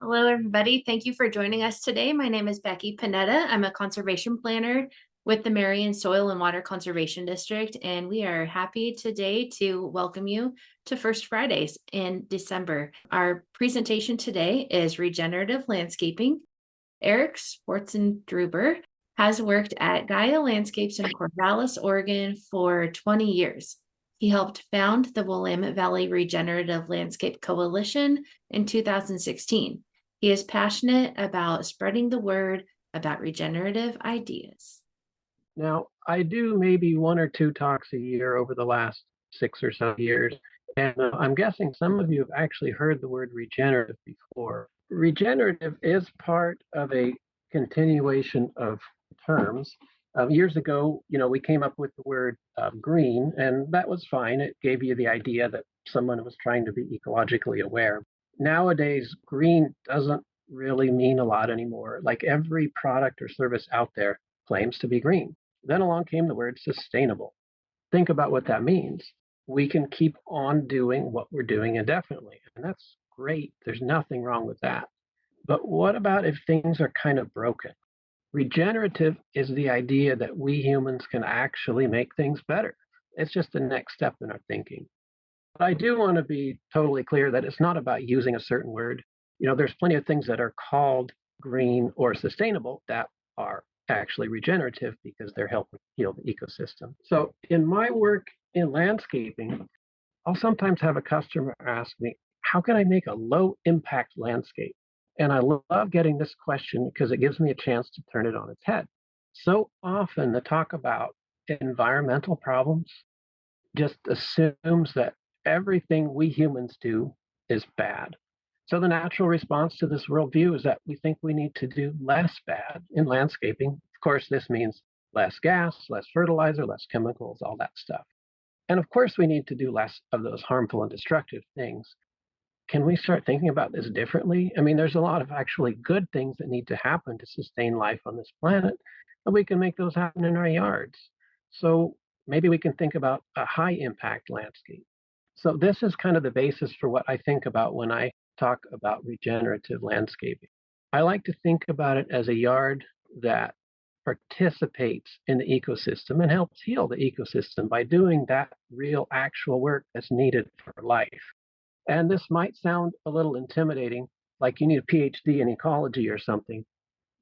Hello, everybody. Thank you for joining us today. My name is Becky Panetta. I'm a conservation planner with the Marion Soil and Water Conservation District, and we are happy today to welcome you to First Fridays in December. Our presentation today is Regenerative Landscaping. Erik Swartzendruber has worked at Gaia Landscapes in Corvallis, Oregon for 20 years. He helped found the Willamette Valley Regenerative Landscape Coalition in 2016. He is passionate about spreading the word about regenerative ideas. Now, I do maybe one or two talks a year over the last 6 or so years, and I'm guessing some of you have actually heard the word regenerative before. Regenerative is part of a continuation of terms. Years ago, we came up with the word green, and that was fine. It gave you the idea that someone was trying to be ecologically aware. Nowadays, green doesn't really mean a lot anymore. Like every product or service out there claims to be green. Then along came the word sustainable. Think about what that means. We can keep on doing what we're doing indefinitely, and that's great. There's nothing wrong with that. But what about if things are kind of broken? Regenerative is the idea that we humans can actually make things better. It's just the next step in our thinking. But I do want to be totally clear that it's not about using a certain word. There's plenty of things that are called green or sustainable that are actually regenerative because they're helping heal the ecosystem. So in my work in landscaping, I'll sometimes have a customer ask me, how can I make a low impact landscape? And I love getting this question because it gives me a chance to turn it on its head. So often the talk about environmental problems just assumes that everything we humans do is bad. So the natural response to this worldview is that we think we need to do less bad in landscaping. Of course, this means less gas, less fertilizer, less chemicals, all that stuff. And of course, we need to do less of those harmful and destructive things. Can we start thinking about this differently? I mean, there's a lot of actually good things that need to happen to sustain life on this planet, and we can make those happen in our yards. So maybe we can think about a high impact landscape. So this is kind of the basis for what I think about when I talk about regenerative landscaping. I like to think about it as a yard that participates in the ecosystem and helps heal the ecosystem by doing that real actual work that's needed for life. And this might sound a little intimidating, like you need a PhD in ecology or something,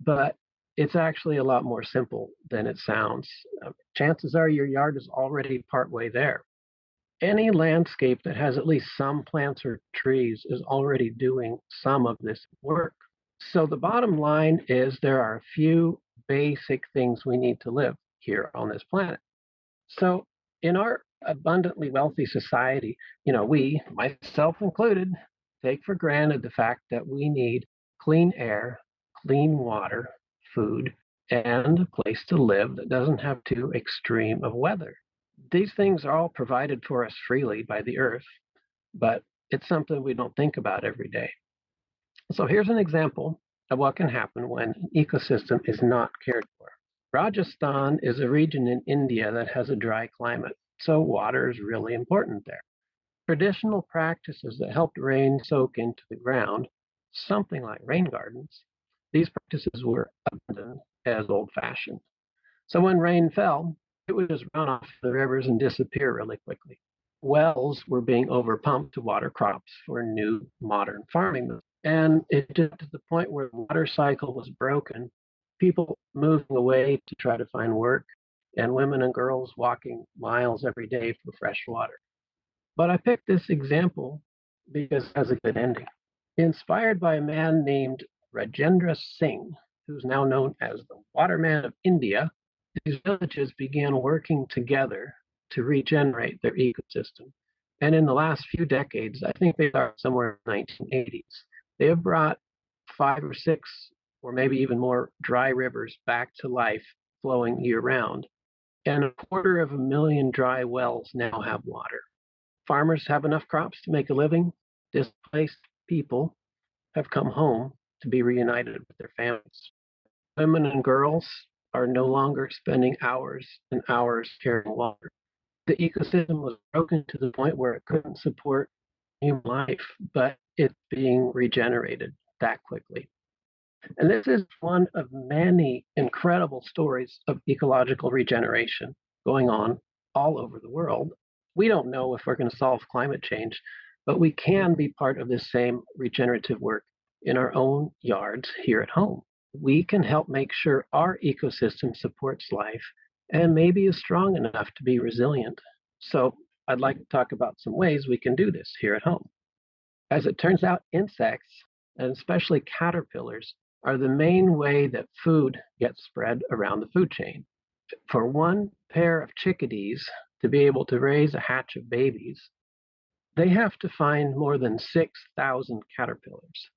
but it's actually a lot more simple than it sounds. Chances are your yard is already partway there. Any landscape that has at least some plants or trees is already doing some of this work. So the bottom line is there are a few basic things we need to live here on this planet. So in our abundantly wealthy society, we, myself included, take for granted the fact that we need clean air, clean water, food, and a place to live that doesn't have too extreme of weather. These things are all provided for us freely by the earth, but it's something we don't think about every day. So here's an example of what can happen when an ecosystem is not cared for. Rajasthan is a region in India that has a dry climate, so water is really important there. Traditional practices that helped rain soak into the ground, something like rain gardens, these practices were abandoned as old-fashioned. So when rain fell, it would just run off the rivers and disappear really quickly. Wells were being overpumped to water crops for new modern farming methods. And it did to the point where the water cycle was broken, people moving away to try to find work, and women and girls walking miles every day for fresh water. But I picked this example because it has a good ending. Inspired by a man named Rajendra Singh, who's now known as the Waterman of India, these villages began working together to regenerate their ecosystem. And in the last few decades, I think they are somewhere in the 1980s, they have brought 5 or 6 or maybe even more dry rivers back to life, flowing year-round. And 250,000 dry wells now have water. Farmers have enough crops to make a living. Displaced people have come home to be reunited with their families. Women and girls are no longer spending hours and hours carrying water. The ecosystem was broken to the point where it couldn't support human life, but it's being regenerated. that quickly. And this is one of many incredible stories of ecological regeneration going on all over the world. We don't know if we're going to solve climate change, but we can be part of this same regenerative work in our own yards here at home. We can help make sure our ecosystem supports life and maybe is strong enough to be resilient. So I'd like to talk about some ways we can do this here at home. As it turns out, insects, and especially caterpillars, are the main way that food gets spread around the food chain. For one pair of chickadees to be able to raise a hatch of babies, they have to find more than 6,000 caterpillars.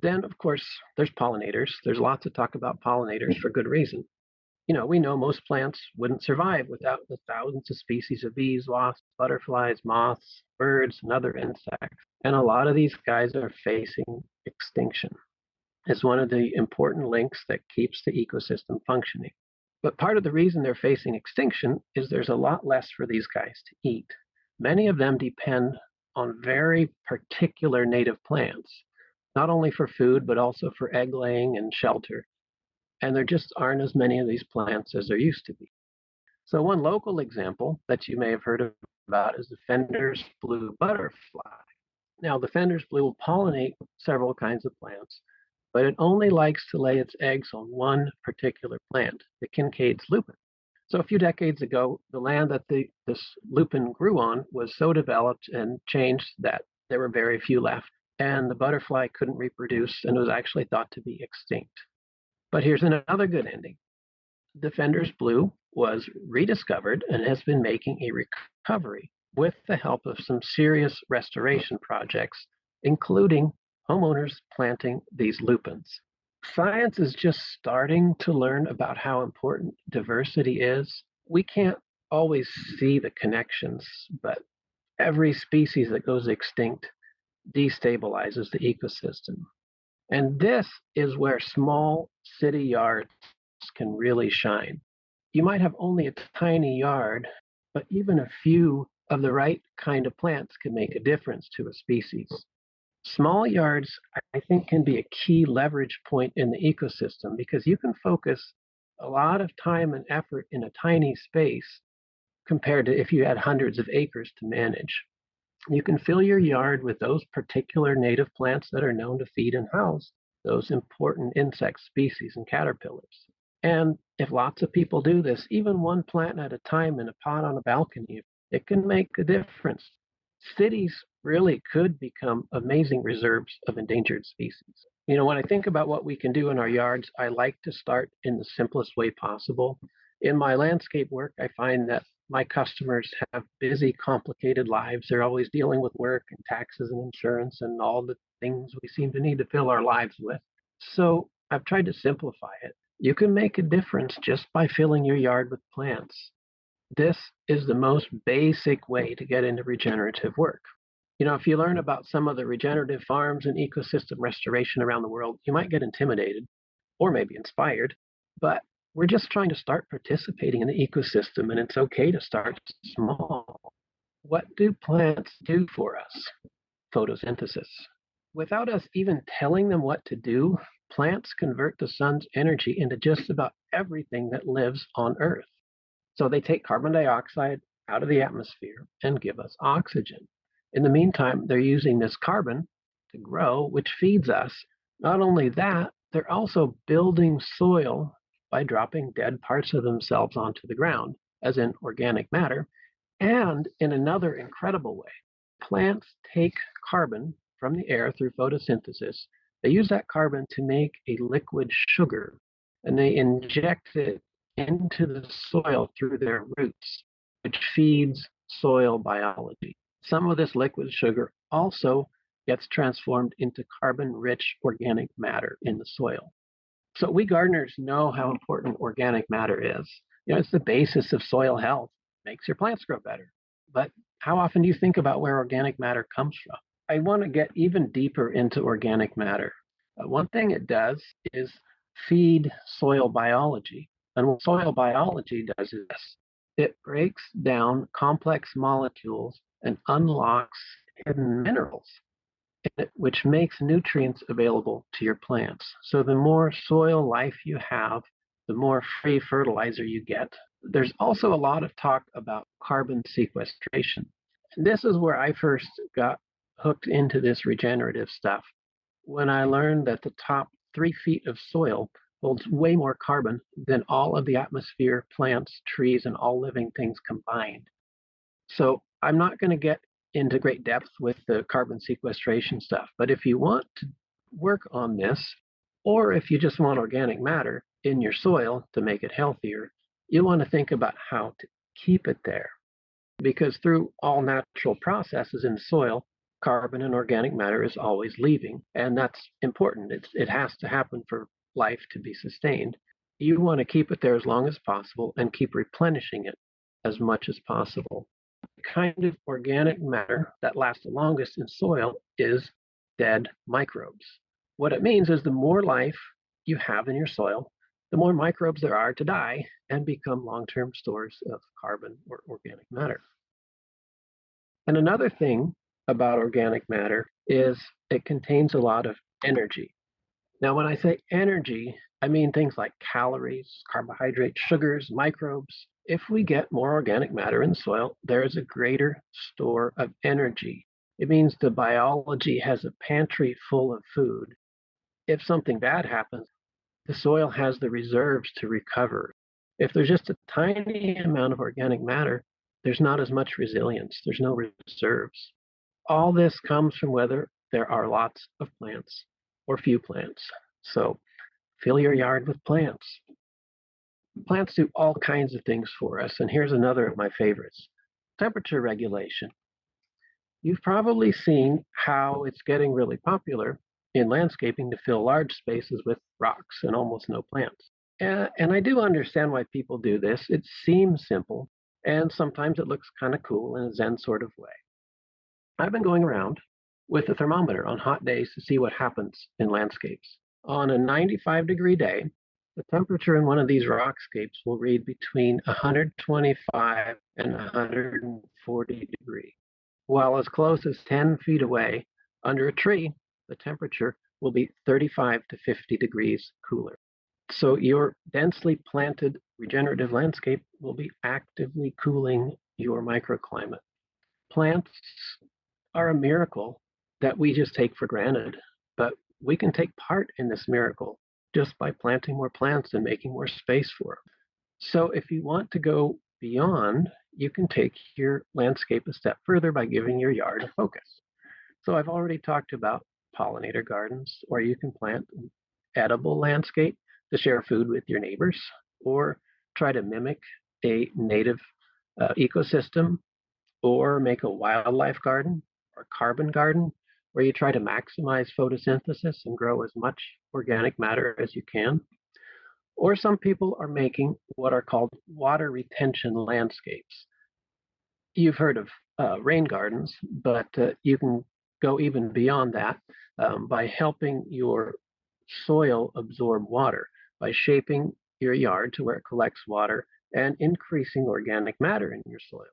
Then, of course, there's pollinators. There's lots of talk about pollinators for good reason. We know most plants wouldn't survive without the thousands of species of bees, wasps, butterflies, moths, birds, and other insects. And a lot of these guys are facing extinction. It's one of the important links that keeps the ecosystem functioning. But part of the reason they're facing extinction is there's a lot less for these guys to eat. Many of them depend on very particular native plants, not only for food, but also for egg laying and shelter. And there just aren't as many of these plants as there used to be. So one local example that you may have heard about is the Fender's blue butterfly. Now, the Fender's blue will pollinate several kinds of plants, but it only likes to lay its eggs on one particular plant, the Kincaid's lupin. So a few decades ago, the land that this lupin grew on was so developed and changed that there were very few left, and the butterfly couldn't reproduce and was actually thought to be extinct. But here's another good ending. Defender's Blue was rediscovered and has been making a recovery with the help of some serious restoration projects, including homeowners planting these lupins. Science is just starting to learn about how important diversity is. We can't always see the connections, but every species that goes extinct destabilizes the ecosystem. And this is where small city yards can really shine. You might have only a tiny yard, but even a few of the right kind of plants can make a difference to a species. Small yards, I think, can be a key leverage point in the ecosystem because you can focus a lot of time and effort in a tiny space compared to if you had hundreds of acres to manage. You can fill your yard with those particular native plants that are known to feed and house those important insect species and caterpillars. And if lots of people do this, even one plant at a time in a pot on a balcony, it can make a difference. Cities really could become amazing reserves of endangered species. When I think about what we can do in our yards, I like to start in the simplest way possible. In my landscape work, I find that my customers have busy, complicated lives. They're always dealing with work and taxes and insurance and all the things we seem to need to fill our lives with. So I've tried to simplify it. You can make a difference just by filling your yard with plants. This is the most basic way to get into regenerative work. If you learn about some of the regenerative farms and ecosystem restoration around the world, you might get intimidated or maybe inspired, but we're just trying to start participating in the ecosystem, and it's okay to start small. What do plants do for us? Photosynthesis. Without us even telling them what to do, plants convert the sun's energy into just about everything that lives on Earth. So they take carbon dioxide out of the atmosphere and give us oxygen. In the meantime, they're using this carbon to grow, which feeds us. Not only that, they're also building soil by dropping dead parts of themselves onto the ground, as in organic matter. And in another incredible way, plants take carbon from the air through photosynthesis. They use that carbon to make a liquid sugar, and they inject it into the soil through their roots, which feeds soil biology. Some of this liquid sugar also gets transformed into carbon-rich organic matter in the soil. So we gardeners know how important organic matter is. It's the basis of soil health, makes your plants grow better. But how often do you think about where organic matter comes from? I want to get even deeper into organic matter. One thing it does is feed soil biology. And what soil biology does is this. It breaks down complex molecules and unlocks hidden minerals. which makes nutrients available to your plants. So the more soil life you have, the more free fertilizer you get. There's also a lot of talk about carbon sequestration. And this is where I first got hooked into this regenerative stuff when I learned that the top 3 feet of soil holds way more carbon than all of the atmosphere, plants, trees, and all living things combined. So I'm not going to get into great depth with the carbon sequestration stuff, but if you want to work on this, or if you just want organic matter in your soil to make it healthier, you want to think about how to keep it there. Because through all natural processes in soil, carbon and organic matter is always leaving, and that's important. It has to happen for life to be sustained. You want to keep it there as long as possible and keep replenishing it as much as possible. The kind of organic matter that lasts the longest in soil is dead microbes. What it means is the more life you have in your soil, the more microbes there are to die and become long-term stores of carbon or organic matter. And another thing about organic matter is it contains a lot of energy. Now, when I say energy, I mean things like calories, carbohydrates, sugars, microbes. If we get more organic matter in the soil, there is a greater store of energy. It means the biology has a pantry full of food. If something bad happens, the soil has the reserves to recover. If there's just a tiny amount of organic matter, there's not as much resilience, there's no reserves. All this comes from whether there are lots of plants or few plants. So fill your yard with plants. Plants do all kinds of things for us, and here's another of my favorites: temperature regulation. You've probably seen how it's getting really popular in landscaping to fill large spaces with rocks and almost no plants. And I do understand why people do this. It seems simple, and sometimes it looks kind of cool in a Zen sort of way. I've been going around with a thermometer on hot days to see what happens in landscapes. On a 95-degree day, the temperature in one of these rockscapes will read between 125 and 140 degrees, while as close as 10 feet away, under a tree, the temperature will be 35 to 50 degrees cooler. So your densely planted regenerative landscape will be actively cooling your microclimate. Plants are a miracle that we just take for granted, but we can take part in this miracle just by planting more plants and making more space for them. So if you want to go beyond, you can take your landscape a step further by giving your yard a focus. So I've already talked about pollinator gardens, or you can plant an edible landscape to share food with your neighbors, or try to mimic a native ecosystem, or make a wildlife garden or carbon garden where you try to maximize photosynthesis and grow as much organic matter as you can. Or some people are making what are called water retention landscapes. You've heard of rain gardens, but you can go even beyond that by helping your soil absorb water, by shaping your yard to where it collects water and increasing organic matter in your soil.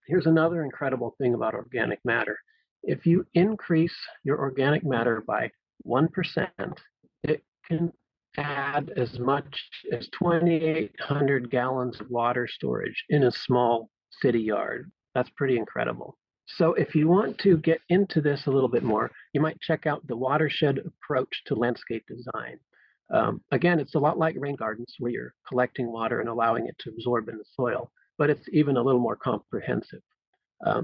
Here's another incredible thing about organic matter. If you increase your organic matter by 1%, it can add as much as 2,800 gallons of water storage in a small city yard. That's pretty incredible. So if you want to get into this a little bit more, you might check out the watershed approach to landscape design. Again, it's a lot like rain gardens where you're collecting water and allowing it to absorb in the soil, but it's even a little more comprehensive.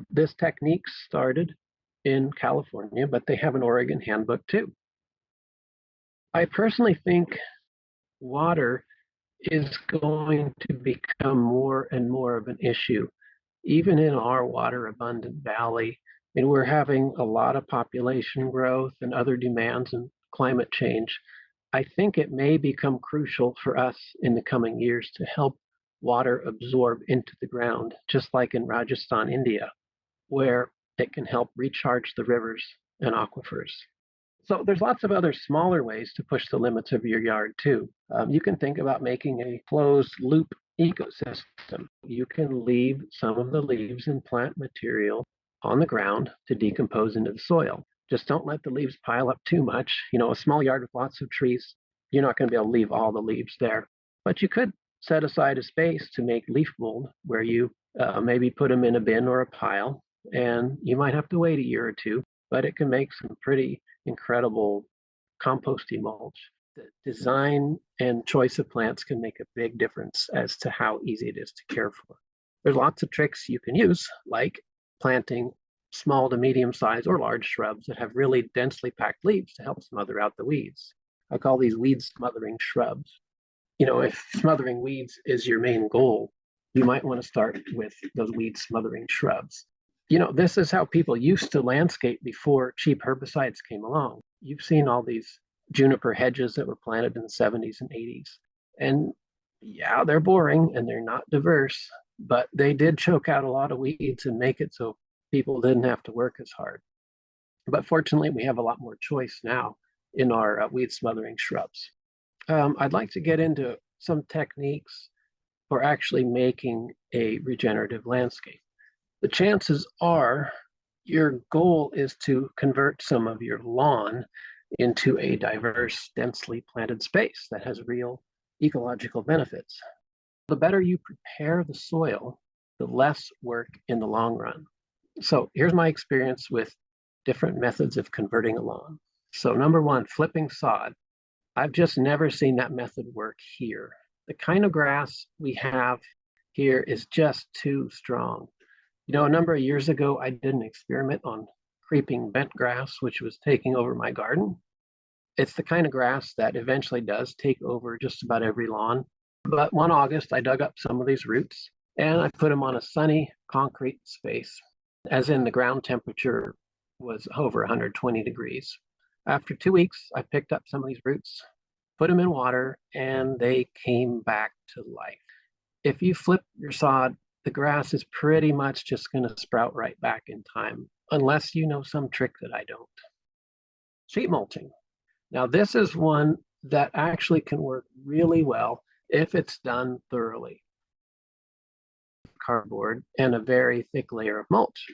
This technique started in California, but they have an Oregon handbook too. I personally think water is going to become more and more of an issue, even in our water abundant valley. And we're having a lot of population growth and other demands and climate change. I think it may become crucial for us in the coming years to help water absorb into the ground, just like in Rajasthan, India, where it can help recharge the rivers and aquifers. So there's lots of other smaller ways to push the limits of your yard too. You can think about making a closed loop ecosystem. You can leave some of the leaves and plant material on the ground to decompose into the soil. Just don't let the leaves pile up too much. A small yard with lots of trees, you're not going to be able to leave all the leaves there. But you could set aside a space to make leaf mold where you maybe put them in a bin or a pile. And you might have to wait a year or two, but it can make some pretty incredible composting mulch. The design and choice of plants can make a big difference as to how easy it is to care for. There's lots of tricks you can use, like planting small to medium sized or large shrubs that have really densely packed leaves to help smother out the weeds. I call these weed smothering shrubs. If smothering weeds is your main goal, you might want to start with those weed smothering shrubs. This is how people used to landscape before cheap herbicides came along. You've seen all these juniper hedges that were planted in the 70s and 80s. And yeah, they're boring and they're not diverse, but they did choke out a lot of weeds and make it so people didn't have to work as hard. But fortunately, we have a lot more choice now in our weed smothering shrubs. I'd like to get into some techniques for actually making a regenerative landscape. The chances are your goal is to convert some of your lawn into a diverse, densely planted space that has real ecological benefits. The better you prepare the soil, the less work in the long run. So here's my experience with different methods of converting a lawn. So number one, flipping sod. I've just never seen that method work here. The kind of grass we have here is just too strong. A number of years ago, I did an experiment on creeping bent grass, which was taking over my garden. It's the kind of grass that eventually does take over just about every lawn. But one August, I dug up some of these roots and I put them on a sunny concrete space, as in the ground temperature was over 120 degrees. After 2 weeks, I picked up some of these roots, put them in water, and they came back to life. If you flip your sod, the grass is pretty much just going to sprout right back in time, unless you know some trick that I don't. Sheet mulching. Now, this is one that actually can work really well if it's done thoroughly. Cardboard and a very thick layer of mulch.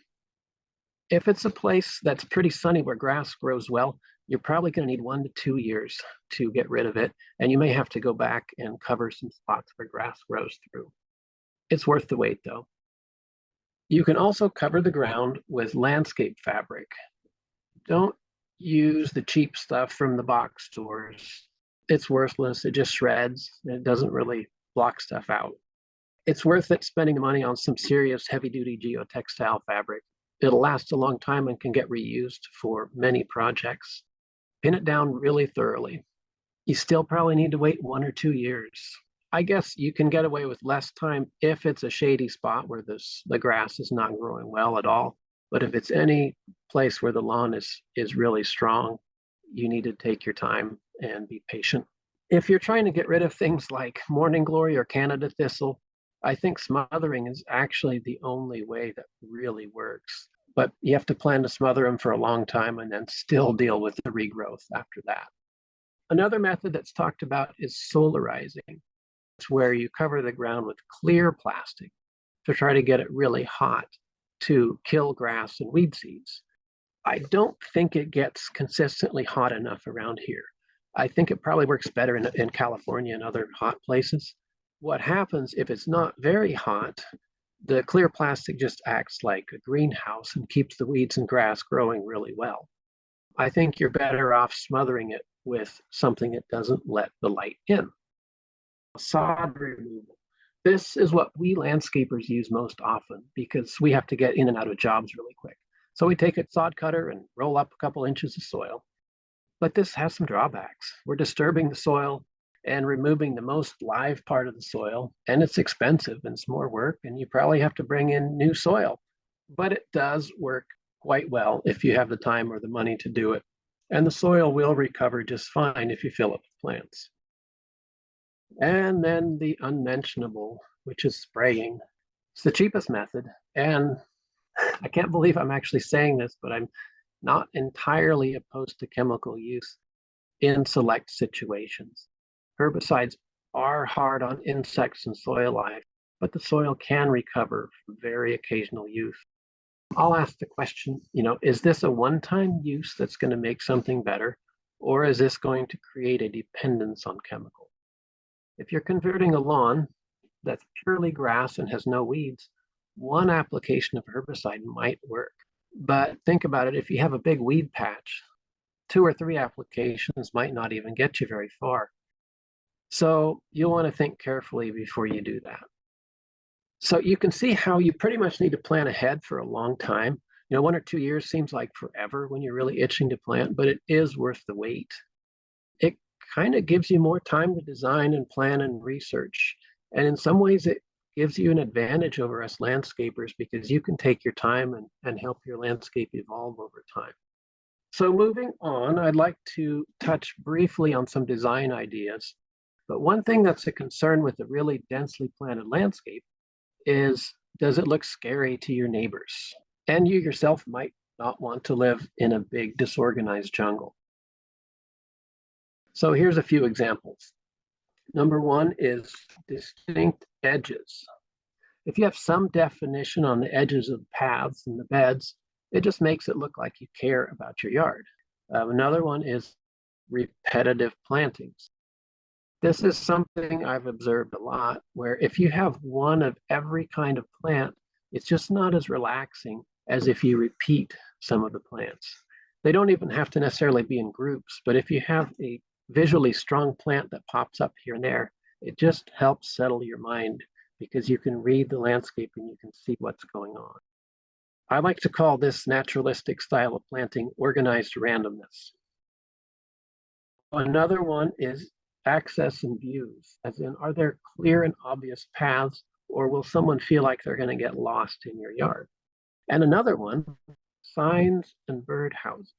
If it's a place that's pretty sunny where grass grows well, you're probably going to need 1 to 2 years to get rid of it, and you may have to go back and cover some spots where grass grows through. It's worth the wait, though. You can also cover the ground with landscape fabric. Don't use the cheap stuff from the box stores. It's worthless. It just shreds. It doesn't really block stuff out. It's worth it spending the money on some serious heavy-duty geotextile fabric. It'll last a long time and can get reused for many projects. Pin it down really thoroughly. You still probably need to wait 1 or 2 years. I guess you can get away with less time if it's a shady spot where the grass is not growing well at all. But if it's any place where the lawn is really strong, you need to take your time and be patient. If you're trying to get rid of things like morning glory or Canada thistle, I think smothering is actually the only way that really works. But you have to plan to smother them for a long time and then still deal with the regrowth after that. Another method that's talked about is solarizing. It's where you cover the ground with clear plastic to try to get it really hot to kill grass and weed seeds. I don't think it gets consistently hot enough around here. I think it probably works better in California and other hot places. What happens if it's not very hot, the clear plastic just acts like a greenhouse and keeps the weeds and grass growing really well. I think you're better off smothering it with something that doesn't let the light in. Sod removal. This is what we landscapers use most often because we have to get in and out of jobs really quick. So we take a sod cutter and roll up a couple inches of soil. But this has some drawbacks. We're disturbing the soil and removing the most live part of the soil, and it's expensive and it's more work, and you probably have to bring in new soil. But it does work quite well if you have the time or the money to do it. And the soil will recover just fine if you fill it with plants. And then the unmentionable, which is spraying. It's the cheapest method. And I can't believe I'm actually saying this, but I'm not entirely opposed to chemical use in select situations. Herbicides are hard on insects and soil life, but the soil can recover from very occasional use. I'll ask the question, is this a one-time use that's going to make something better, or is this going to create a dependence on chemical? If you're converting a lawn that's purely grass and has no weeds, one application of herbicide might work. But think about it, if you have a big weed patch, 2 or 3 applications might not even get you very far. So you'll want to think carefully before you do that. So you can see how you pretty much need to plan ahead for a long time. 1 or 2 years seems like forever when you're really itching to plant, but it is worth the wait. It kind of gives you more time to design and plan and research. And in some ways, it gives you an advantage over us landscapers because you can take your time and help your landscape evolve over time. So moving on, I'd like to touch briefly on some design ideas. But one thing that's a concern with a really densely planted landscape is, does it look scary to your neighbors? And you yourself might not want to live in a big disorganized jungle. So here's a few examples. Number one is distinct edges. If you have some definition on the edges of the paths and the beds, it just makes it look like you care about your yard. Another one is repetitive plantings. This is something I've observed a lot, where if you have one of every kind of plant, it's just not as relaxing as if you repeat some of the plants. They don't even have to necessarily be in groups, but if you have a visually strong plant that pops up here and there, it just helps settle your mind because you can read the landscape and you can see what's going on. I like to call this naturalistic style of planting organized randomness. Another one is access and views, as in, are there clear and obvious paths, or will someone feel like they're going to get lost in your yard? And another one, signs and bird houses.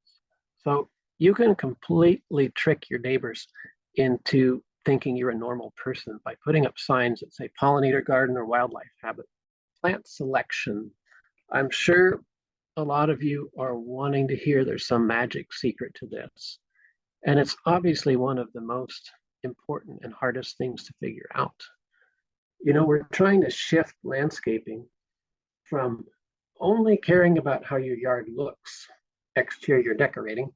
So you can completely trick your neighbors into thinking you're a normal person by putting up signs that say pollinator garden or wildlife habit, plant selection. I'm sure a lot of you are wanting to hear there's some magic secret to this. And it's obviously one of the most important and hardest things to figure out. We're trying to shift landscaping from only caring about how your yard looks, exterior decorating,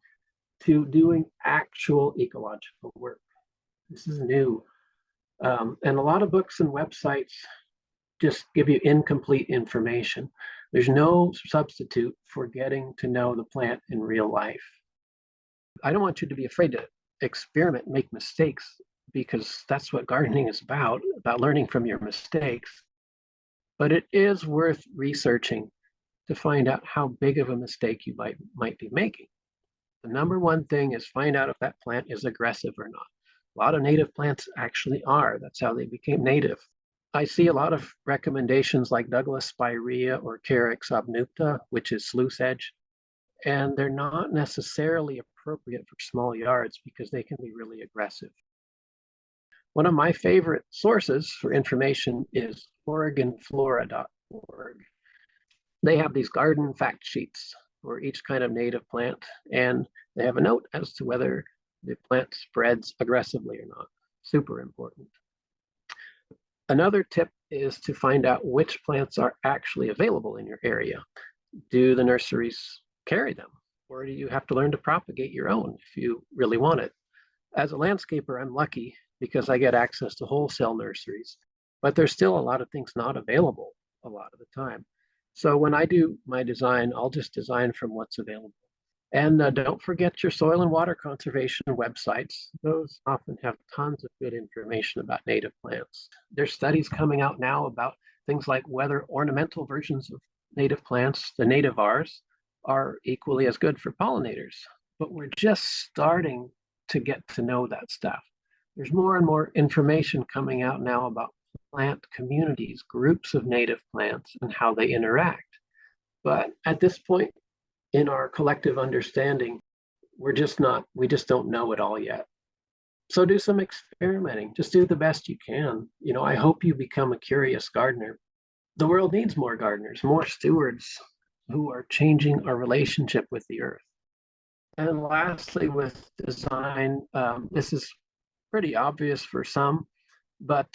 to doing actual ecological work. This is new. And a lot of books and websites just give you incomplete information. There's no substitute for getting to know the plant in real life. I don't want you to be afraid to experiment, make mistakes, because that's what gardening is about learning from your mistakes. But it is worth researching to find out how big of a mistake you might be making. The number one thing is find out if that plant is aggressive or not. A lot of native plants actually are. That's how they became native. I see a lot of recommendations like Douglas spirea or Carex obnupta, which is sluice edge, and they're not necessarily appropriate for small yards because they can be really aggressive. One of my favorite sources for information is OregonFlora.org. They have these garden fact sheets for each kind of native plant, and they have a note as to whether the plant spreads aggressively or not. Super important. Another tip is to find out which plants are actually available in your area. Do the nurseries carry them, or do you have to learn to propagate your own if you really want it? As a landscaper, I'm lucky because I get access to wholesale nurseries, but there's still a lot of things not available a lot of the time. So when I do my design, I'll just design from what's available. And don't forget your soil and water conservation websites. Those often have tons of good information about native plants. There's studies coming out now about things like whether ornamental versions of native plants, the nativars, are equally as good for pollinators. But we're just starting to get to know that stuff. There's more and more information coming out now about plant communities, groups of native plants, and how they interact. But at this point in our collective understanding, we just don't know it all yet. So do some experimenting, just do the best you can. I hope you become a curious gardener. The world needs more gardeners, more stewards who are changing our relationship with the earth. And lastly, with design, this is pretty obvious for some, but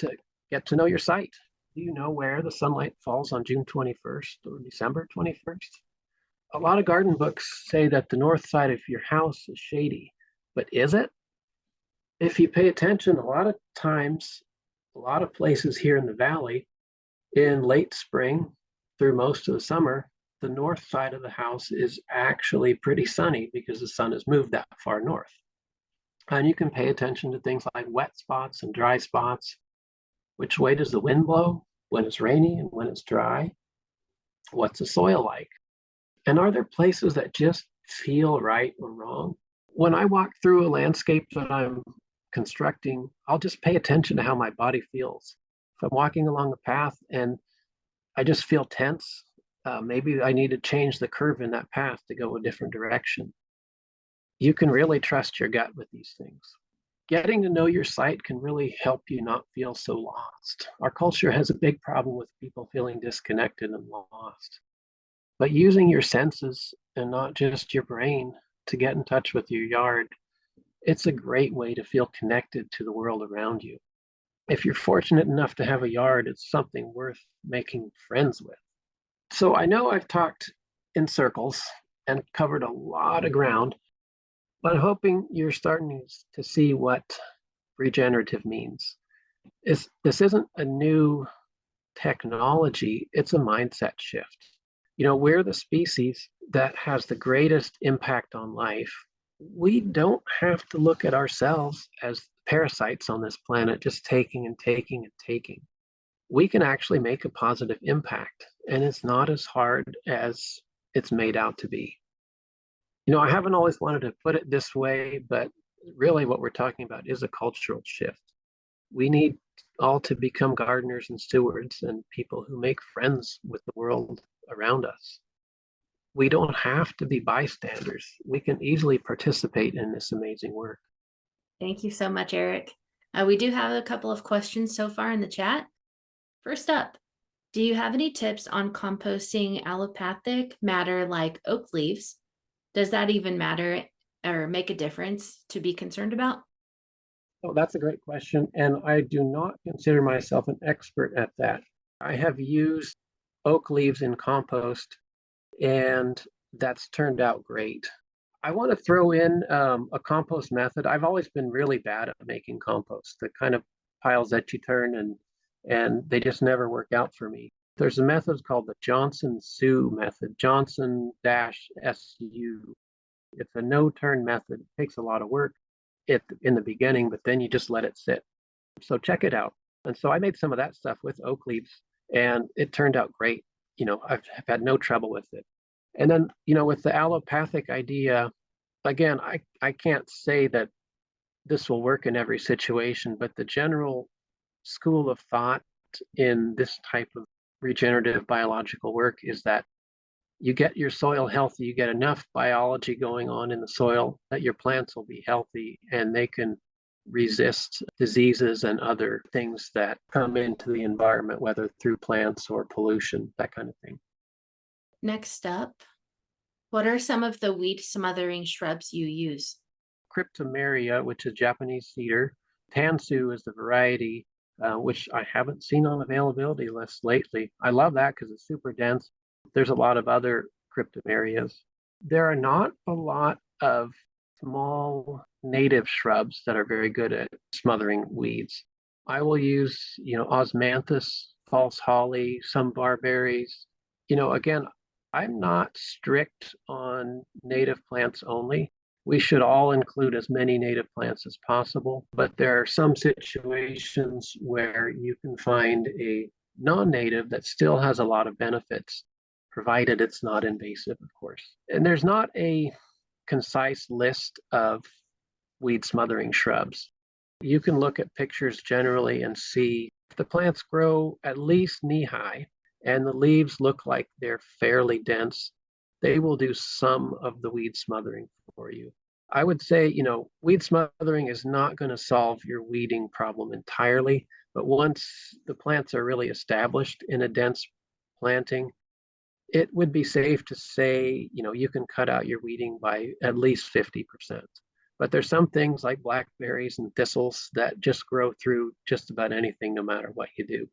get to know your site. Do you know where the sunlight falls on June 21st or December 21st? A lot of garden books say that the north side of your house is shady, but is it? If you pay attention, a lot of times, a lot of places here in the valley, in late spring through most of the summer, the north side of the house is actually pretty sunny because the sun has moved that far north. And you can pay attention to things like wet spots and dry spots. Which way does the wind blow when it's rainy and when it's dry? What's the soil like? And are there places that just feel right or wrong? When I walk through a landscape that I'm constructing, I'll just pay attention to how my body feels. If I'm walking along a path and I just feel tense, maybe I need to change the curve in that path to go a different direction. You can really trust your gut with these things. Getting to know your site can really help you not feel so lost. Our culture has a big problem with people feeling disconnected and lost. But using your senses and not just your brain to get in touch with your yard, it's a great way to feel connected to the world around you. If you're fortunate enough to have a yard, it's something worth making friends with. So I know I've talked in circles and covered a lot of ground, but hoping you're starting to see what regenerative means. This isn't a new technology, it's a mindset shift. We're the species that has the greatest impact on life. We don't have to look at ourselves as parasites on this planet, just taking and taking and taking. We can actually make a positive impact, and it's not as hard as it's made out to be. I haven't always wanted to put it this way, but really what we're talking about is a cultural shift. We need all to become gardeners and stewards and people who make friends with the world around us. We don't have to be bystanders. We can easily participate in this amazing work. Thank you so much, Eric. We do have a couple of questions so far in the chat. First up, do you have any tips on composting allopathic matter like oak leaves? Does that even matter or make a difference to be concerned about? Oh, that's a great question. And I do not consider myself an expert at that. I have used oak leaves in compost, and that's turned out great. I want to throw in a compost method. I've always been really bad at making compost, the kind of piles that you turn and they just never work out for me. There's a method called the Johnson-Su method, Johnson-SU. It's a no-turn method. It takes a lot of work in the beginning, but then you just let it sit. So check it out. And so I made some of that stuff with oak leaves, and it turned out great. I've had no trouble with it. And then, with the allopathic idea, again, I can't say that this will work in every situation, but the general school of thought in this type of regenerative biological work is that you get your soil healthy, you get enough biology going on in the soil that your plants will be healthy and they can resist diseases and other things that come into the environment, whether through plants or pollution, that kind of thing. Next up, what are some of the weed smothering shrubs you use? Cryptomeria, which is Japanese cedar. Tansu is the variety, which I haven't seen on availability lists lately. I love that because it's super dense. There's a lot of other cryptomerias. There are not a lot of small native shrubs that are very good at smothering weeds. I will use, osmanthus, false holly, some barberries. Again, I'm not strict on native plants only. We should all include as many native plants as possible, but there are some situations where you can find a non-native that still has a lot of benefits, provided it's not invasive, of course. And there's not a concise list of weed smothering shrubs. You can look at pictures generally and see if the plants grow at least knee-high and the leaves look like they're fairly dense, they will do some of the weed smothering for you. I would say, weed smothering is not going to solve your weeding problem entirely, but once the plants are really established in a dense planting, it would be safe to say, you can cut out your weeding by at least 50%. But there's some things like blackberries and thistles that just grow through just about anything, no matter what you do.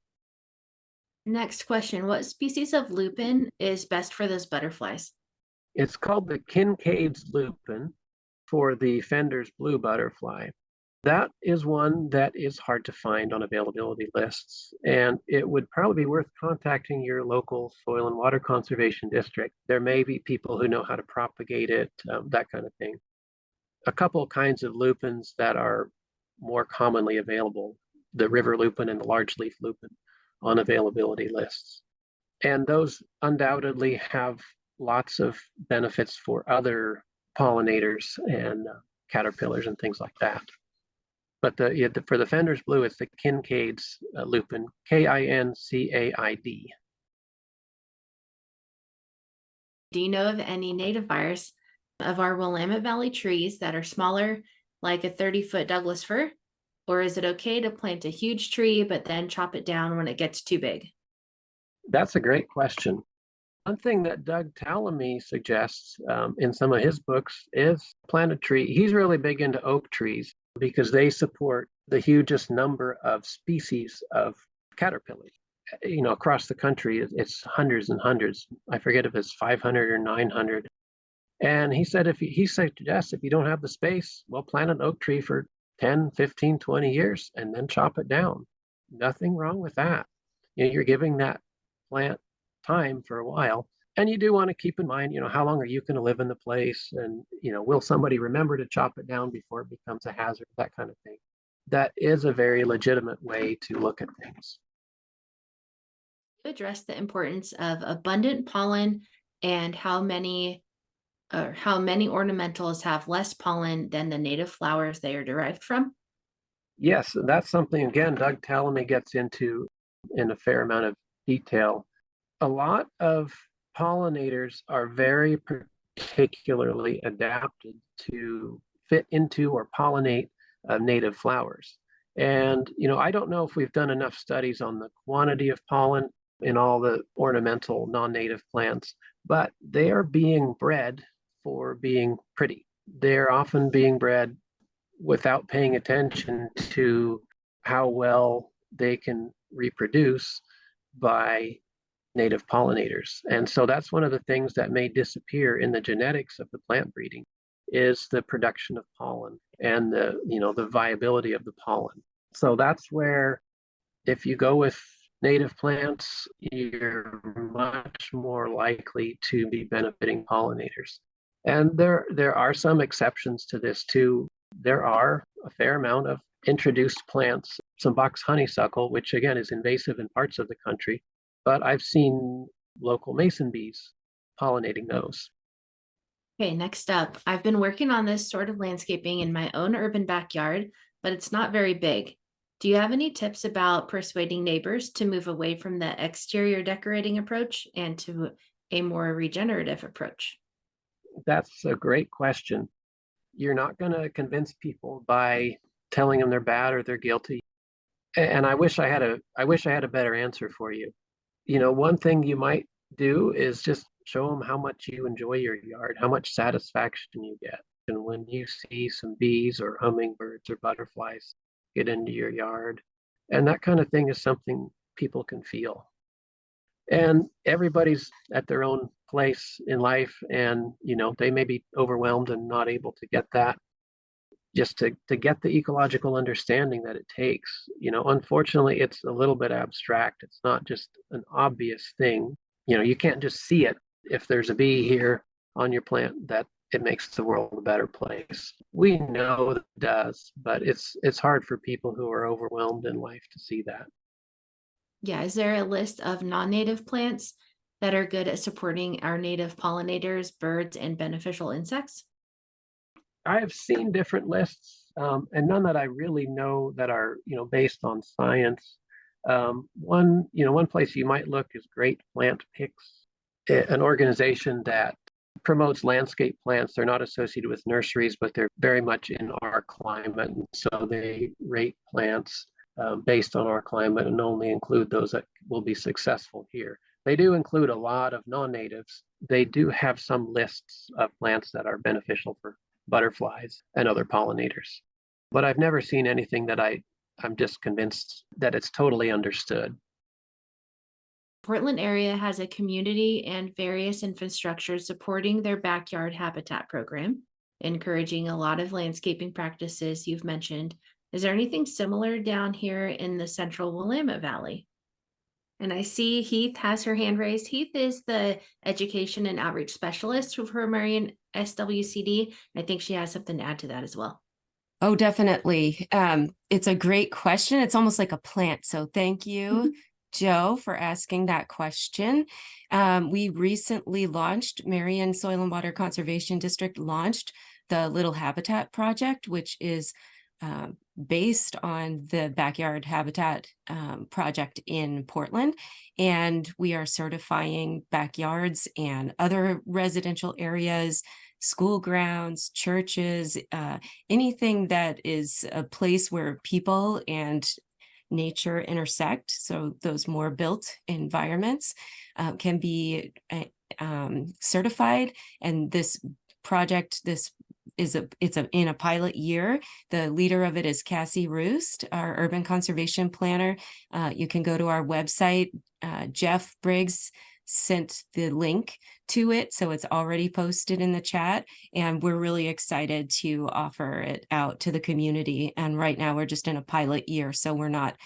Next question, what species of lupin is best for those butterflies? It's called the Kincaid's lupin for the Fender's blue butterfly. That is one that is hard to find on availability lists, and it would probably be worth contacting your local soil and water conservation district. There may be people who know how to propagate it, that kind of thing. A couple kinds of lupins that are more commonly available, the river lupin and the large leaf lupin on availability lists. And those undoubtedly have lots of benefits for other pollinators and caterpillars and things like that. But for the Fender's blue, it's the Kincaid's lupin, Kincaid. Do you know of any native virus of our Willamette Valley trees that are smaller, like a 30-foot Douglas fir? Or is it okay to plant a huge tree but then chop it down when it gets too big? That's a great question. One thing that Doug Tallamy suggests in some of his books is plant a tree. He's really big into oak trees because they support the hugest number of species of caterpillars. Across the country, it's hundreds and hundreds. I forget if it's 500 or 900. And he said, he suggests if you don't have the space, well, plant an oak tree for 10, 15, 20 years and then chop it down. Nothing wrong with that. You're giving that plant time for a while. And you do want to keep in mind, how long are you going to live in the place? And, will somebody remember to chop it down before it becomes a hazard? That kind of thing. That is a very legitimate way to look at things. Address the importance of abundant pollen and how many ornamentals have less pollen than the native flowers they are derived from? Yes, that's something, again, Doug Tallamy gets into in a fair amount of detail. A lot of pollinators are very particularly adapted to fit into or pollinate native flowers. And, I don't know if we've done enough studies on the quantity of pollen in all the ornamental non-native plants, but they are being bred for being pretty. They're often being bred without paying attention to how well they can reproduce by native pollinators. And so that's one of the things that may disappear in the genetics of the plant breeding is the production of pollen and the viability of the pollen. So that's where if you go with native plants, you're much more likely to be benefiting pollinators. And there are some exceptions to this too. There are a fair amount of introduced plants, some box honeysuckle, which again is invasive in parts of the country, but I've seen local mason bees pollinating those. Okay, next up, I've been working on this sort of landscaping in my own urban backyard, but it's not very big. Do you have any tips about persuading neighbors to move away from the exterior decorating approach and to a more regenerative approach? That's a great question. You're not going to convince people by telling them they're bad or they're guilty. And I wish I had a better answer for you. One thing you might do is just show them how much you enjoy your yard, how much satisfaction you get. And when you see some bees or hummingbirds or butterflies get into your yard, and that kind of thing is something people can feel. And everybody's at their own place in life, and they may be overwhelmed and not able to get that just to get the ecological understanding that it takes. Unfortunately, it's a little bit abstract. It's not just an obvious thing. You can't just see it. If there's a bee here on your plant, that it makes the world a better place. We know that it does, but it's hard for people who are overwhelmed in life to see that. Yeah, is there a list of non-native plants that are good at supporting our native pollinators, birds, and beneficial insects? I have seen different lists, and none that I really know that are based on science. One place you might look is Great Plant Picks, an organization that promotes landscape plants. They're not associated with nurseries, but they're very much in our climate, and so they rate plants based on our climate and only include those that will be successful here. They do include a lot of non-natives. They do have some lists of plants that are beneficial for butterflies and other pollinators. But I've never seen anything that I'm just convinced that it's totally understood. Portland area has a community and various infrastructure supporting their backyard habitat program, encouraging a lot of landscaping practices you've mentioned. Is there anything similar down here in the central Willamette Valley? And I see Heath has her hand raised. Heath is the education and outreach specialist for Marion SWCD. I think she has something to add to that as well. Oh, definitely. It's a great question. It's almost like a plant. So thank you, Joe, for asking that question. We recently launched, Marion Soil and Water Conservation District launched the Little Habitat Project, which is based on the Backyard Habitat project in Portland. And we are certifying backyards and other residential areas, school grounds, churches, anything that is a place where people and nature intersect. So those more built environments can be certified. And this project, it's in a pilot year. The leader of it is Cassie Roost, our urban conservation planner. You can go to our website. Jeff Briggs sent the link to it, so it's already posted in the chat, and we're really excited to offer it out to the community. And right now we're just in a pilot year, so we're not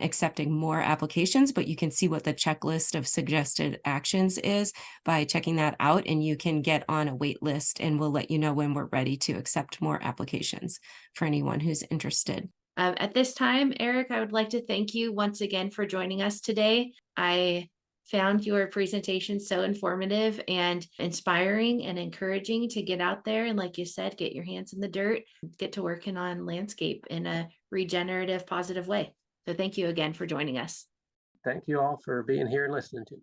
accepting more applications, but you can see what the checklist of suggested actions is by checking that out, and you can get on a wait list, and we'll let you know when we're ready to accept more applications for anyone who's interested. At this time, Erik, I would like to thank you once again for joining us today. I found your presentation so informative and inspiring and encouraging to get out there and, like you said, get your hands in the dirt, get to working on landscape in a regenerative, positive way. So thank you again for joining us. Thank you all for being here and listening to me.